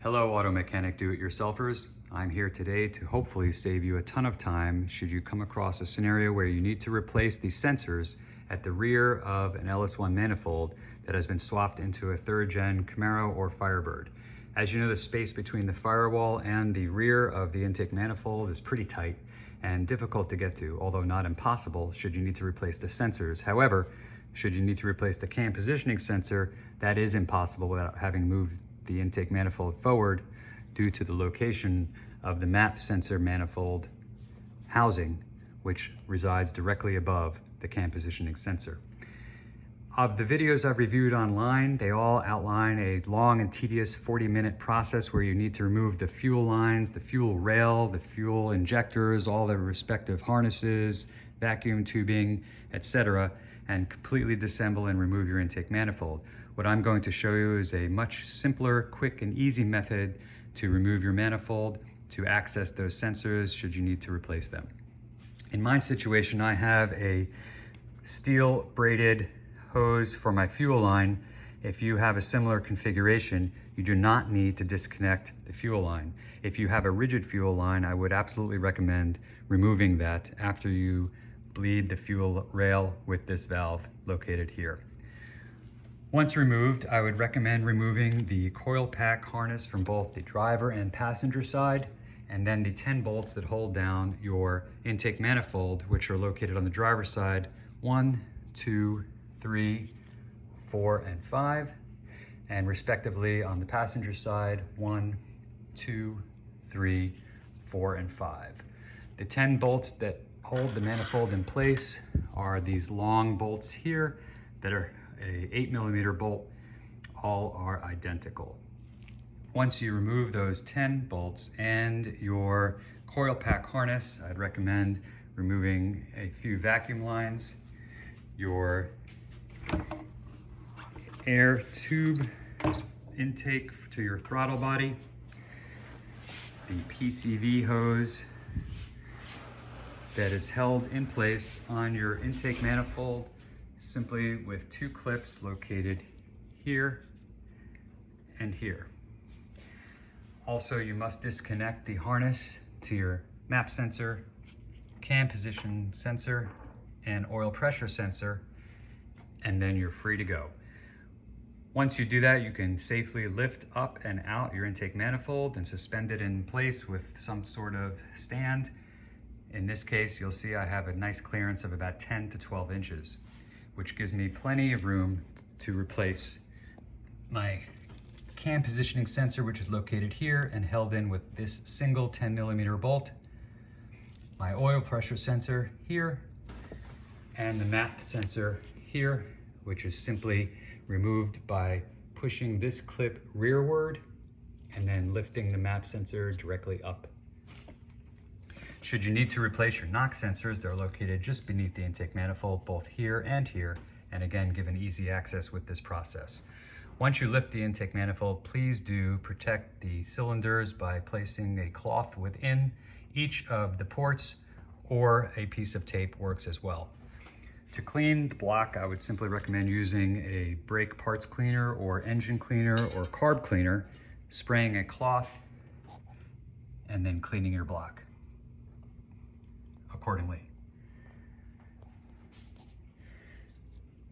Hello, auto mechanic do-it-yourselfers. I'm here today to hopefully save you a ton of time should you come across a scenario where you need to replace the sensors at the rear of an LS1 manifold that has been swapped into a third-gen Camaro or Firebird. As you know, the space between the firewall and the rear of the intake manifold is pretty tight and difficult to get to, although not impossible should you need to replace the sensors. However, should you need to replace the cam positioning sensor, that is impossible without having moved the intake manifold forward due to the location of the map sensor manifold housing, which resides directly above the cam positioning sensor. Of the videos I've reviewed online, they all outline a long and tedious 40-minute process where you need to remove the fuel lines, the fuel rail, the fuel injectors, all the respective harnesses, vacuum tubing, etc., and completely disassemble and remove your intake manifold. What I'm going to show you is a much simpler, quick, and easy method to remove your manifold, to access those sensors should you need to replace them. In my situation, I have a steel braided hose for my fuel line. If you have a similar configuration, you do not need to disconnect the fuel line. If you have a rigid fuel line, I would absolutely recommend removing that after you bleed the fuel rail with this valve located here. Once removed, I would recommend removing the coil pack harness from both the driver and passenger side, and then the 10 bolts that hold down your intake manifold, which are located on the driver's side, 1, 2, 3, 4, and 5, and respectively on the passenger side, 1, 2, 3, 4, and 5. The 10 bolts that hold the manifold in place are these long bolts here that are a 8mm bolt. All are identical. Once you remove those 10 bolts and your coil pack harness, I'd recommend removing a few vacuum lines, your air tube intake to your throttle body, the PCV hose that is held in place on your intake manifold simply with 2 clips located here and here. Also, you must disconnect the harness to your map sensor, cam position sensor, and oil pressure sensor, and then you're free to go. Once you do that, you can safely lift up and out your intake manifold and suspend it in place with some sort of stand. In this case, you'll see I have a nice clearance of about 10 to 12 inches, which gives me plenty of room to replace my cam positioning sensor, which is located here and held in with this single 10mm bolt, my oil pressure sensor here, and the map sensor here, which is simply removed by pushing this clip rearward and then lifting the map sensor directly up. Should you need to replace your knock sensors, they're located just beneath the intake manifold, both here, and again, given easy access with this process. Once you lift the intake manifold, please do protect the cylinders by placing a cloth within each of the ports, or a piece of tape works as well. To clean the block, I would simply recommend using a brake parts cleaner or engine cleaner or carb cleaner, spraying a cloth, and then cleaning your block accordingly.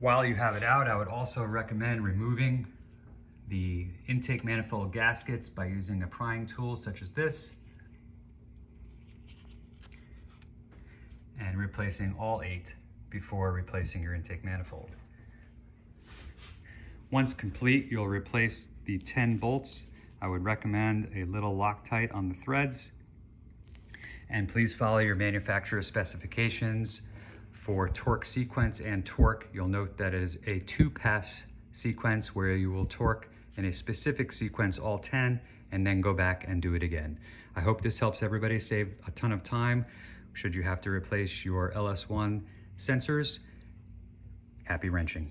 While you have it out, I would also recommend removing the intake manifold gaskets by using a prying tool such as this, and replacing all 8 before replacing your intake manifold. Once complete, you'll replace the 10 bolts. I would recommend a little Loctite on the threads, and please follow your manufacturer's specifications for torque sequence and torque. You'll note that it is a 2-pass sequence where you will torque in a specific sequence all 10 and then go back and do it again. I hope this helps everybody save a ton of time should you have to replace your LS1 sensors. Happy wrenching.